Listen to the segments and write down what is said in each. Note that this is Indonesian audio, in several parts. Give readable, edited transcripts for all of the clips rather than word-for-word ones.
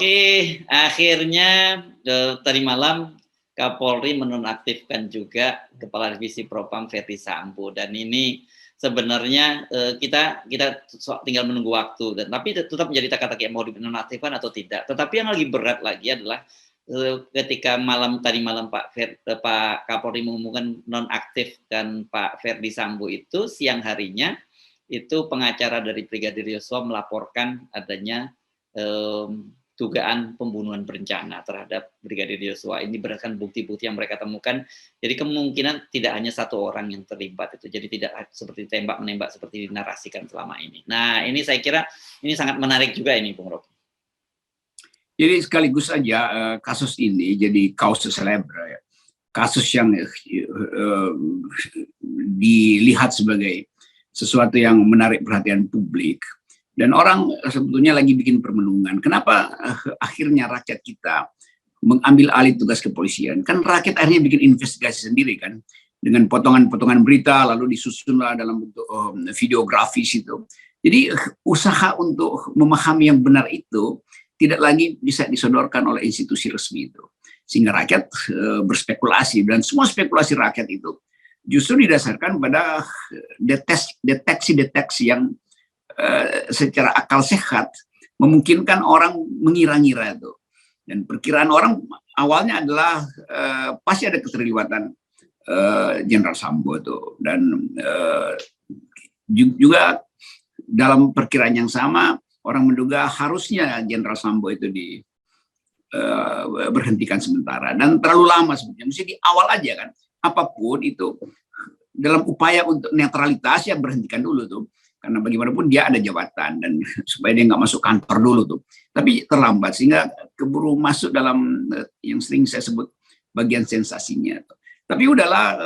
Oke, akhirnya tadi malam Kapolri menonaktifkan juga Kepala Divisi Propam Verdi Sambo, dan ini sebenarnya kita kita tinggal menunggu waktu, dan tapi tetap menjadi teka-teki mau dinonaktifkan atau tidak. Tetapi yang lagi berat lagi adalah ketika tadi malam Pak Kapolri mengumumkan nonaktifkan Pak Verdi Sambo, itu siang harinya itu pengacara dari Brigadir Yosua melaporkan adanya dugaan pembunuhan berencana terhadap Brigadir Yosua. Ini berdasarkan bukti-bukti yang mereka temukan. Jadi kemungkinan tidak hanya satu orang yang terlibat itu. Jadi tidak seperti tembak-menembak seperti dinarasikan selama ini. Nah, ini saya kira ini sangat menarik juga ini, Bung Rocky. Jadi sekaligus saja kasus ini jadi kausus celebra, ya. Kasus yang dilihat sebagai sesuatu yang menarik perhatian publik. Dan orang sebetulnya lagi bikin permenungan. Kenapa akhirnya rakyat kita mengambil alih tugas kepolisian? Kan rakyat akhirnya bikin investigasi sendiri kan. Dengan potongan-potongan berita lalu disusunlah dalam bentuk videografis itu. Jadi usaha untuk memahami yang benar itu tidak lagi bisa disodorkan oleh institusi resmi itu. Sehingga rakyat berspekulasi. Dan semua spekulasi rakyat itu justru didasarkan pada deteksi-deteksi yang secara akal sehat memungkinkan orang mengira-ngira itu. Dan perkiraan orang awalnya adalah pasti ada keterlibatan Jenderal Sambo itu. Dan juga dalam perkiraan yang sama orang menduga harusnya Jenderal Sambo itu berhentikan sementara, dan terlalu lama sebetulnya. Mesti di awal aja kan, apapun itu dalam upaya untuk netralitas ya berhentikan dulu tuh. Karena bagaimanapun dia ada jabatan, dan supaya dia nggak masuk kantor dulu tuh. Tapi terlambat sehingga keburu masuk dalam yang sering saya sebut bagian sensasinya. Tapi udahlah,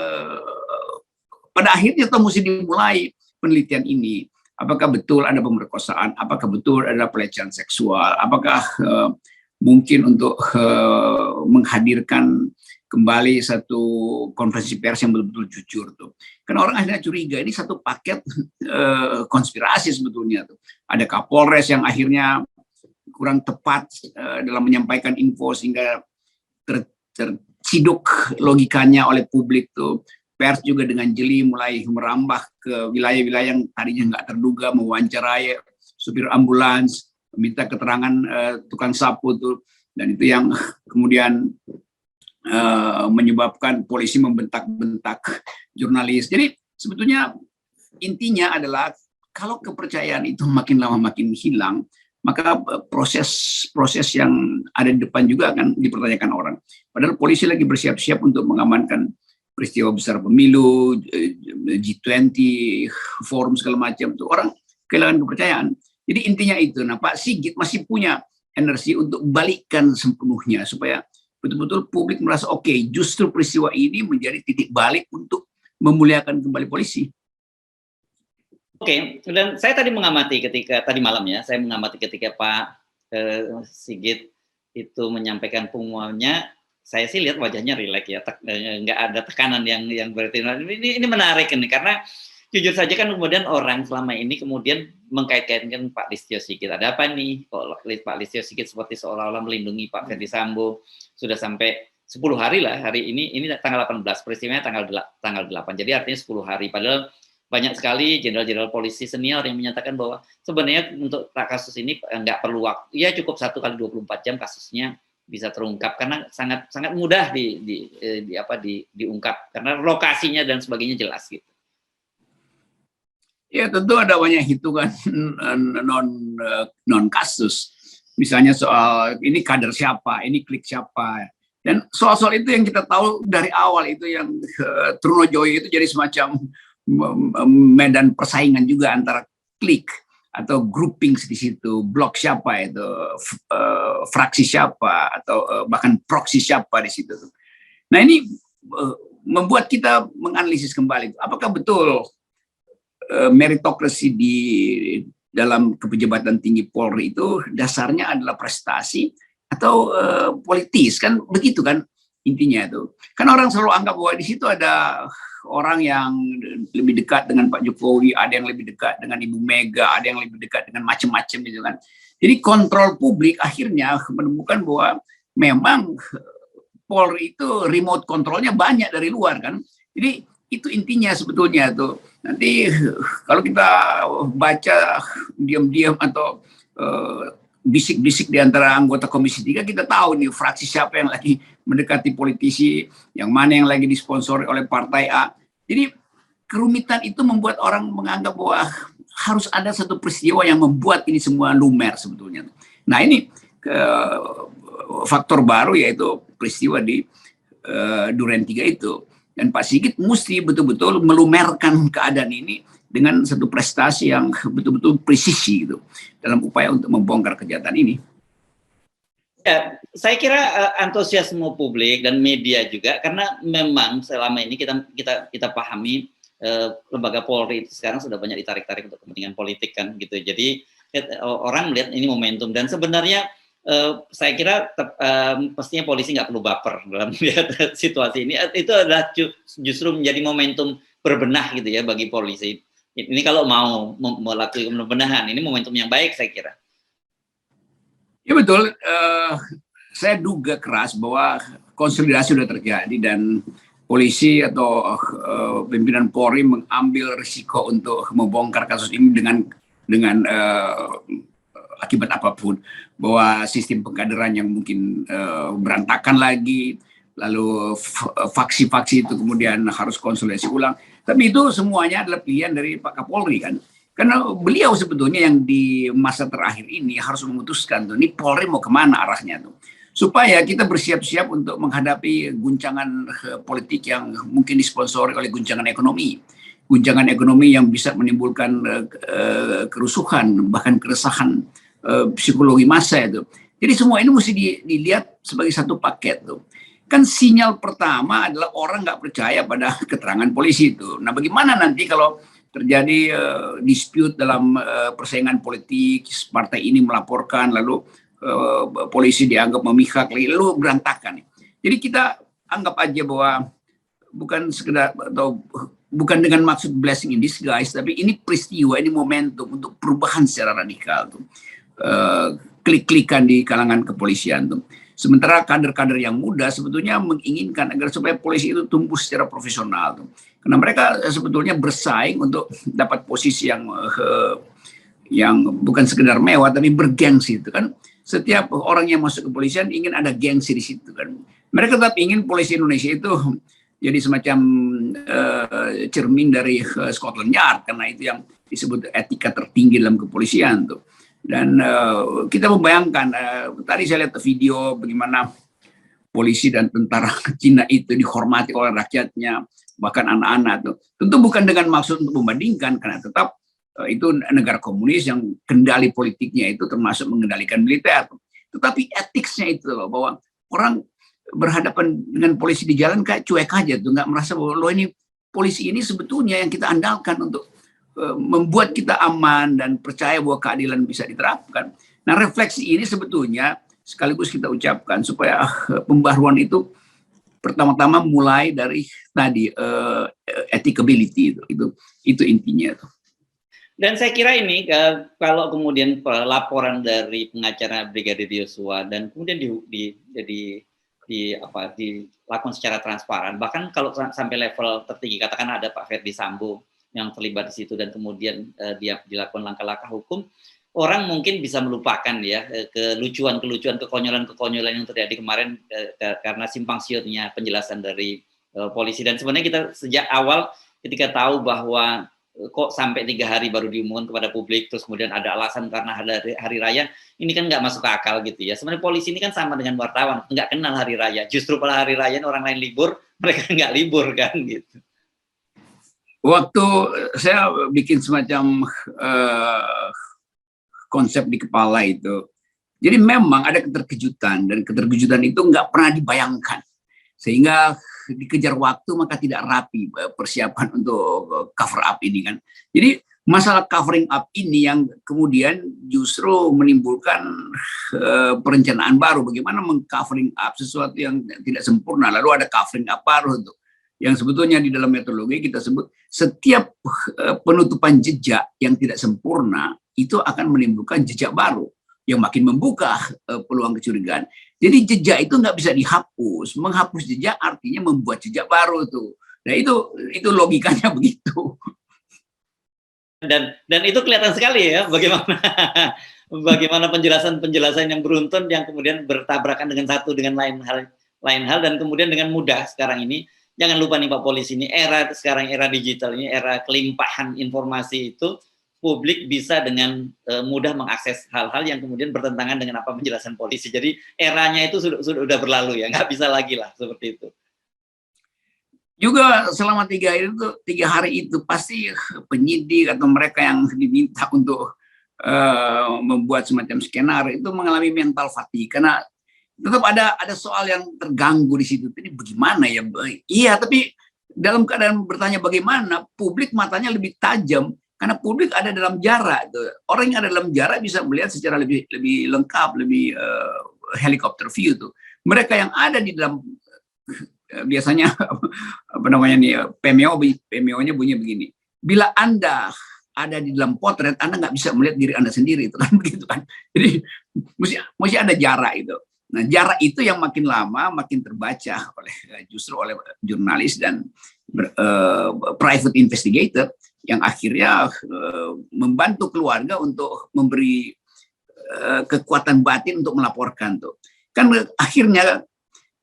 pada akhirnya tuh mesti dimulai penelitian ini. Apakah betul ada pemerkosaan? Apakah betul ada pelecehan seksual? Apakah mungkin untuk menghadirkan kembali satu konferensi pers yang betul-betul jujur tuh. Karena orang akhirnya curiga ini satu paket konspirasi sebetulnya tuh. Ada Kapolres yang akhirnya kurang tepat dalam menyampaikan info sehingga terciduk logikanya oleh publik tuh. Pers juga dengan jeli mulai merambah ke wilayah-wilayah yang tadinya nggak terduga, mewawancarai supir ambulans, minta keterangan tukang sapu tuh, dan itu yang kemudian menyebabkan polisi membentak-bentak jurnalis. Jadi sebetulnya intinya adalah kalau kepercayaan itu makin lama makin hilang, maka proses yang ada di depan juga akan dipertanyakan orang. Padahal polisi lagi bersiap-siap untuk mengamankan peristiwa besar pemilu, G20, forum segala macam. Itu orang kehilangan kepercayaan. Jadi intinya itu. Nah, Pak Sigit masih punya energi untuk balikkan sepenuhnya supaya betul-betul publik merasa oke, justru peristiwa ini menjadi titik balik untuk memuliakan kembali polisi. Oke, dan saya tadi mengamati tadi malam ya, saya mengamati ketika Pak Sigit itu menyampaikan pengumumannya, saya sih lihat wajahnya rileks ya, nggak ada tekanan yang berarti. Ini menarik ini, karena jujur saja kan kemudian orang selama ini kemudian mengkait-kaitkan Pak Listio Sigit. Ada apa nih? Kok Pak Listio Sigit seperti seolah-olah melindungi Pak Verdi Sambo sudah sampai 10 hari lah hari ini tanggal 18, peristiwanya tanggal 8. Jadi artinya 10 hari. Padahal banyak sekali jenderal-jenderal polisi senior yang menyatakan bahwa sebenarnya untuk kasus ini nggak perlu waktu. Ya cukup 1 kali 24 jam kasusnya bisa terungkap, karena sangat mudah diungkap karena lokasinya dan sebagainya jelas gitu. Ya tentu ada banyak hitungan non kasus, misalnya soal ini kader siapa, ini klik siapa, dan soal-soal itu yang kita tahu dari awal itu yang Trunojoyo itu jadi semacam medan persaingan juga antara klik atau grouping di situ, blok siapa itu, fraksi siapa, atau bahkan proksi siapa di situ. Nah ini membuat kita menganalisis kembali apakah betul meritokrasi di dalam kepejabatan tinggi Polri itu dasarnya adalah prestasi atau politis, kan begitu kan intinya itu. Kan orang selalu anggap bahwa di situ ada orang yang lebih dekat dengan Pak Jokowi, ada yang lebih dekat dengan Ibu Mega, ada yang lebih dekat dengan macam-macam gitu kan. Jadi kontrol publik akhirnya menemukan bahwa memang Polri itu remote kontrolnya banyak dari luar kan. Jadi itu intinya sebetulnya tuh. Nanti kalau kita baca diam-diam atau bisik-bisik di antara anggota Komisi 3, kita tahu nih fraksi siapa yang lagi mendekati politisi, yang mana yang lagi disponsori oleh partai A. Jadi kerumitan itu membuat orang menganggap bahwa harus ada satu peristiwa yang membuat ini semua lumer sebetulnya. Nah ini faktor baru yaitu peristiwa di Duren 3 itu. Dan Pak Sigit mesti betul-betul melumerkan keadaan ini dengan satu prestasi yang betul-betul presisi gitu dalam upaya untuk membongkar kejahatan ini. Ya, saya kira antusiasme publik dan media juga, karena memang selama ini kita pahami lembaga Polri itu sekarang sudah banyak ditarik-tarik untuk kepentingan politik kan gitu. Jadi orang melihat ini momentum, dan sebenarnya saya kira pastinya polisi nggak perlu baper dalam melihat situasi ini. Itu adalah justru menjadi momentum berbenah gitu ya bagi polisi. Ini kalau mau melakukan pembenahan, ini momentum yang baik saya kira. Ya betul, saya duga keras bahwa konsolidasi sudah terjadi dan polisi atau pimpinan Polri mengambil risiko untuk membongkar kasus ini dengan akibat apapun, bahwa sistem pengkaderan yang mungkin berantakan lagi, lalu faksi-faksi itu kemudian harus konsolidasi ulang. Tapi itu semuanya adalah pilihan dari Pak Kapolri kan. Karena beliau sebetulnya yang di masa terakhir ini harus memutuskan tuh, ini Polri mau kemana arahnya tuh. Supaya kita bersiap-siap untuk menghadapi guncangan politik yang mungkin disponsori oleh guncangan ekonomi. Guncangan ekonomi yang bisa menimbulkan kerusuhan, bahkan keresahan psikologi massa itu. Jadi semua ini mesti dilihat sebagai satu paket tuh. Kan sinyal pertama adalah orang nggak percaya pada keterangan polisi itu. Nah bagaimana nanti kalau terjadi dispute dalam persaingan politik, partai ini melaporkan, lalu polisi dianggap memihak, lalu berantakan. Jadi kita anggap aja bahwa bukan sekedar atau bukan dengan maksud blessing in disguise, tapi ini peristiwa, ini momentum untuk perubahan secara radikal tuh. Klik-klikan di kalangan kepolisian tuh. Sementara kader-kader yang muda sebetulnya menginginkan agar supaya polisi itu tumbuh secara profesional tuh. Karena mereka sebetulnya bersaing untuk dapat posisi yang bukan sekedar mewah tapi bergengsi itu kan. Setiap orang yang masuk kepolisian ingin ada gengsi di situ kan. Mereka tetap ingin polisi Indonesia itu jadi semacam cermin dari Scotland Yard, karena itu yang disebut etika tertinggi dalam kepolisian tuh. Dan kita membayangkan, tadi saya lihat video bagaimana polisi dan tentara Cina itu dihormati oleh rakyatnya, bahkan anak-anak tuh. Tentu bukan dengan maksud untuk membandingkan, karena tetap itu negara komunis yang kendali politiknya itu termasuk mengendalikan militer. Tetapi etiknya itu loh, bahwa orang berhadapan dengan polisi di jalan kayak cuek aja tuh, nggak merasa bahwa lo ini polisi ini sebetulnya yang kita andalkan untuk membuat kita aman dan percaya bahwa keadilan bisa diterapkan. Nah refleksi ini sebetulnya sekaligus kita ucapkan supaya pembaruan itu pertama-tama mulai dari tadi ethicability itu intinya. Dan saya kira ini kalau kemudian laporan dari pengacara Brigadir Yosua dan kemudian dilakukan secara transparan, bahkan kalau sampai level tertinggi, katakan ada Pak Ferdi Sambo yang terlibat di situ dan kemudian dia dilakukan langkah-langkah hukum, orang mungkin bisa melupakan ya kelucuan-kelucuan, kekonyolan-kekonyolan yang terjadi kemarin karena simpang siurnya penjelasan dari polisi. Dan sebenarnya kita sejak awal ketika tahu bahwa kok sampai 3 hari baru diumumkan kepada publik, terus kemudian ada alasan karena hari raya, ini kan nggak masuk akal gitu ya. Sebenarnya polisi ini kan sama dengan wartawan, nggak kenal hari raya. Justru pada hari raya orang lain libur, mereka nggak libur kan gitu. Waktu saya bikin semacam konsep di kepala itu, jadi memang ada keterkejutan, dan keterkejutan itu nggak pernah dibayangkan. Sehingga dikejar waktu maka tidak rapi persiapan untuk cover up ini kan. Jadi masalah covering up ini yang kemudian justru menimbulkan perencanaan baru, bagaimana meng-covering up sesuatu yang tidak sempurna, lalu ada covering up baru untuk yang sebetulnya di dalam metodologi kita sebut setiap penutupan jejak yang tidak sempurna itu akan menimbulkan jejak baru. yang makin membuka peluang kecurigaan. Jadi jejak itu nggak bisa dihapus. Menghapus jejak artinya membuat jejak baru tuh. Nah itu logikanya begitu. Dan itu kelihatan sekali ya bagaimana bagaimana penjelasan-penjelasan yang beruntun yang kemudian bertabrakan dengan satu dengan lain hal dan kemudian dengan mudah sekarang ini. Jangan lupa nih Pak Polisi, ini sekarang era digital, ini era kelimpahan informasi itu, publik bisa dengan mudah mengakses hal-hal yang kemudian bertentangan dengan apa penjelasan polisi. Jadi eranya itu sudah berlalu ya, nggak bisa lagi lah seperti itu. Juga selama 3 hari itu pasti penyidik atau mereka yang diminta untuk membuat semacam skenario itu mengalami mental fatigue karena tetap ada soal yang terganggu di situ. Ini bagaimana ya? Iya, tapi dalam keadaan bertanya bagaimana, publik matanya lebih tajam karena publik ada dalam jarak. Orang yang ada dalam jarak bisa melihat secara lebih lengkap, lebih helikopter view tuh. Mereka yang ada di dalam biasanya apa namanya nih PMO-nya bunyi begini. Bila Anda ada di dalam potret, Anda nggak bisa melihat diri Anda sendiri itu kan begitu kan. Jadi mesti ada jarak itu. Nah, jarak itu yang makin lama makin terbaca justru oleh jurnalis dan private investigator yang akhirnya membantu keluarga untuk memberi kekuatan batin untuk melaporkan tuh. Kan akhirnya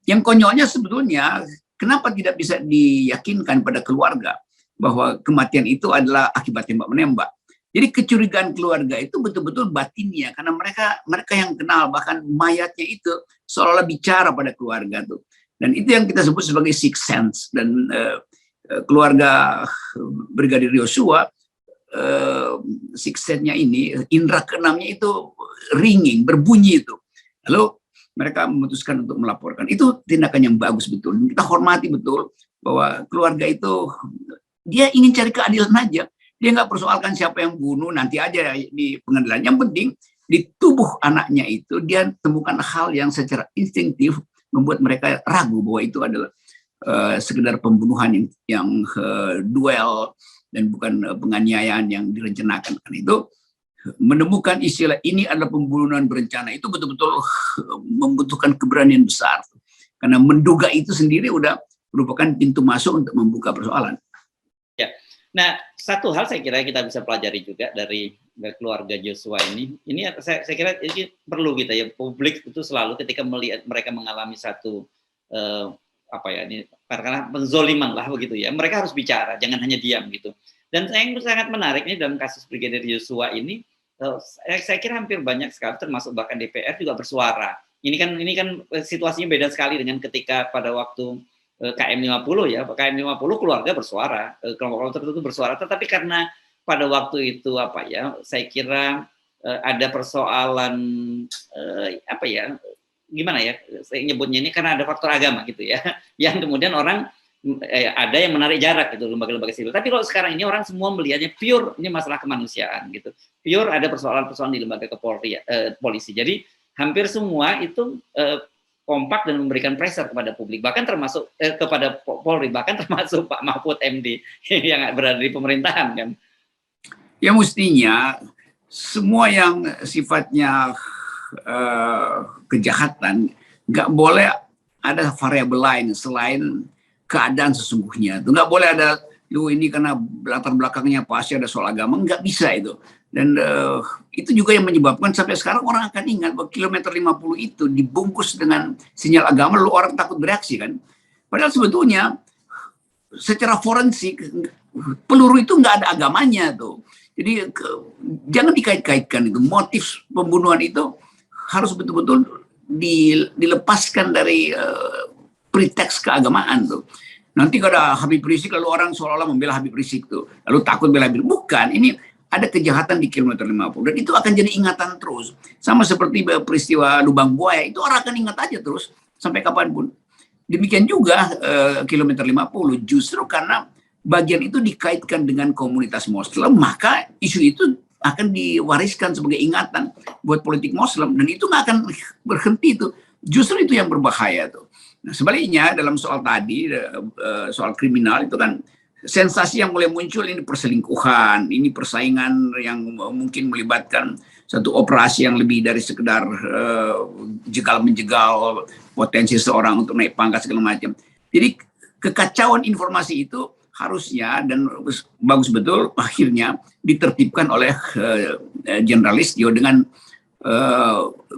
yang konyolnya sebetulnya kenapa tidak bisa diyakinkan pada keluarga bahwa kematian itu adalah akibat tembak-menembak. Jadi kecurigaan keluarga itu betul-betul batinnya karena mereka yang kenal, bahkan mayatnya itu seolah-olah bicara pada keluarga tuh. Dan itu yang kita sebut sebagai sixth sense. Dan keluarga Brigadir Yosua sixth sense-nya ini, indera keenamnya itu ringing, berbunyi itu. Lalu mereka memutuskan untuk melaporkan. Itu tindakan yang bagus betul. Kita hormati betul bahwa keluarga itu dia ingin cari keadilan aja. Dia nggak persoalkan siapa yang bunuh, nanti aja di pengadilan. Yang penting di tubuh anaknya itu dia temukan hal yang secara instinktif membuat mereka ragu bahwa itu adalah sekedar pembunuhan yang duel dan bukan penganiayaan yang direncanakan. Kan itu menemukan istilah ini adalah pembunuhan berencana itu betul-betul membutuhkan keberanian besar. Karena menduga itu sendiri udah merupakan pintu masuk untuk membuka persoalan. Ya. Nah, satu hal saya kira kita bisa pelajari juga dari keluarga Joshua ini saya kira ini perlu kita ya, publik itu selalu ketika melihat mereka mengalami satu ini karena penzoliman lah begitu ya, mereka harus bicara, jangan hanya diam gitu. Dan yang sangat menarik ini dalam kasus Brigadir Joshua ini, saya kira hampir banyak sekali, termasuk bahkan DPR juga bersuara. Ini kan situasinya beda sekali dengan ketika pada waktu KM 50 ya, KM 50 keluarga bersuara, kelompok tertentu bersuara, tetapi karena pada waktu itu saya kira ada persoalan gimana ya, saya nyebutnya ini karena ada faktor agama gitu ya, yang kemudian orang ada yang menarik jarak gitu lembaga-lembaga sipil. Tapi kalau sekarang ini orang semua melihatnya pure ini masalah kemanusiaan gitu, pure ada persoalan-persoalan di lembaga polisi. Jadi hampir semua itu kompak dan memberikan pressure kepada publik, bahkan termasuk kepada Polri, bahkan termasuk Pak Mahfud MD yang berada di pemerintahan kan. Ya mestinya semua yang sifatnya kejahatan nggak boleh ada variabel lain selain keadaan sesungguhnya. Itu nggak boleh ada ini karena latar belakangnya pasti ada soal agama, nggak bisa itu. Dan itu juga yang menyebabkan sampai sekarang orang akan ingat bahwa kilometer 50 itu dibungkus dengan sinyal agama, lalu orang takut bereaksi kan. Padahal sebetulnya secara forensik peluru itu nggak ada agamanya tuh. Jadi jangan dikait-kaitkan itu. Motif pembunuhan itu harus betul-betul dilepaskan dari preteks keagamaan tuh. Nanti kalau ada Habib Rizik lalu orang seolah-olah membela Habib Rizik tuh, lalu takut bela Habib. Bukan, ini ada kejahatan di kilometer 50 dan itu akan jadi ingatan terus. Sama seperti peristiwa Lubang Buaya, itu orang akan ingat aja terus sampai kapanpun. Demikian juga kilometer 50, justru karena bagian itu dikaitkan dengan komunitas Muslim, maka isu itu akan diwariskan sebagai ingatan buat politik Muslim dan itu nggak akan berhenti itu. Justru itu yang berbahaya tuh. Nah, sebaliknya dalam soal tadi, soal kriminal itu kan sensasi yang mulai muncul ini perselingkuhan, ini persaingan yang mungkin melibatkan satu operasi yang lebih dari sekedar jegal menjegal potensi seorang untuk naik pangkat segala macam. Jadi kekacauan informasi itu harusnya dan bagus betul akhirnya ditertibkan oleh Generalistio dengan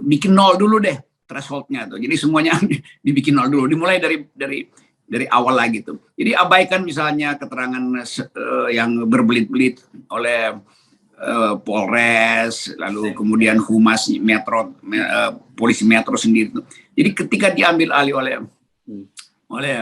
bikin nol dulu deh thresholdnya tuh. Jadi semuanya dibikin nol dulu, dimulai dari awal lagi tuh. Jadi abaikan misalnya keterangan yang berbelit-belit oleh Polres, lalu kemudian Humas Metro, Polisi Metro sendiri tuh. Jadi ketika diambil alih oleh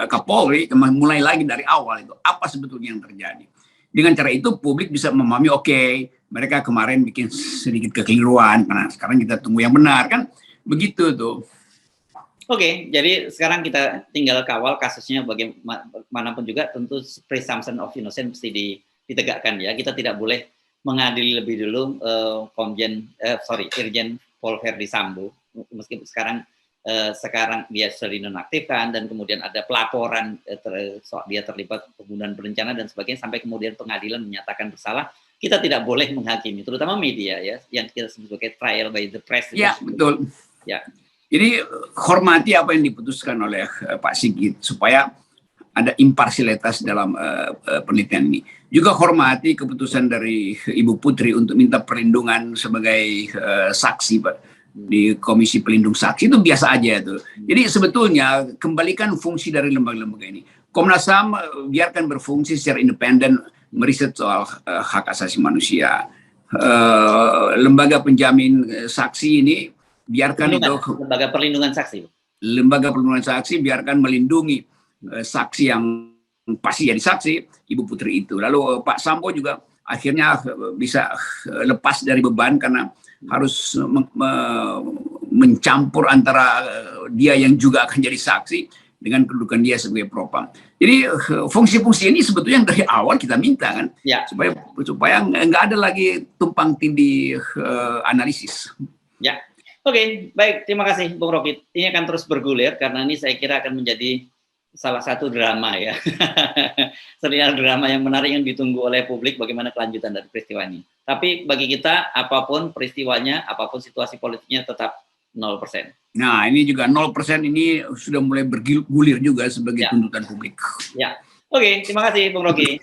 Kapolri, mulai lagi dari awal itu apa sebetulnya yang terjadi. Dengan cara itu publik bisa memahami, oke, mereka kemarin bikin sedikit kekeliruan, karena sekarang kita tunggu yang benar, kan begitu tuh. Oke, jadi sekarang kita tinggal kawal kasusnya bagaimanapun juga, tentu presumption of innocence mesti ditegakkan ya. Kita tidak boleh mengadili lebih dulu Irjen Pol Verdi Sambo, meskipun sekarang dia sudah dinonaktifkan dan kemudian ada pelaporan dia terlibat pembunuhan berencana dan sebagainya, sampai kemudian pengadilan menyatakan bersalah. Kita tidak boleh menghakimi, terutama media ya, yang kita sebut sebagai trial by the press. Ya, betul. Ya. Jadi hormati apa yang diputuskan oleh Pak Sigit supaya ada imparsialitas dalam penelitian ini. Juga hormati keputusan dari Ibu Putri untuk minta perlindungan sebagai saksi, Pak, di Komisi Pelindung Saksi. Itu biasa aja tuh. Jadi sebetulnya kembalikan fungsi dari lembaga-lembaga ini. Komnas HAM biarkan berfungsi secara independen meriset soal hak asasi manusia. Lembaga penjamin saksi ini biarkan lembaga perlindungan saksi. Lembaga perlindungan saksi biarkan melindungi saksi yang pasti jadi saksi, Ibu Putri itu. Lalu Pak Sambo juga akhirnya bisa lepas dari beban karena harus mencampur antara dia yang juga akan jadi saksi dengan kedudukan dia sebagai propam. Jadi fungsi-fungsi ini sebetulnya yang dari awal kita minta kan, ya, supaya nggak ada lagi tumpang tindih analisis. Ya, oke, baik, terima kasih Bung Rocky. Ini akan terus bergulir karena ini saya kira akan menjadi salah satu drama ya, serial drama yang menarik yang ditunggu oleh publik, bagaimana kelanjutan dari peristiwa ini. Tapi bagi kita, apapun peristiwanya, apapun situasi politiknya, tetap 0%. Nah, ini juga 0% ini sudah mulai bergulir juga sebagai tuntutan publik. Ya, oke, terima kasih Bung Rocky.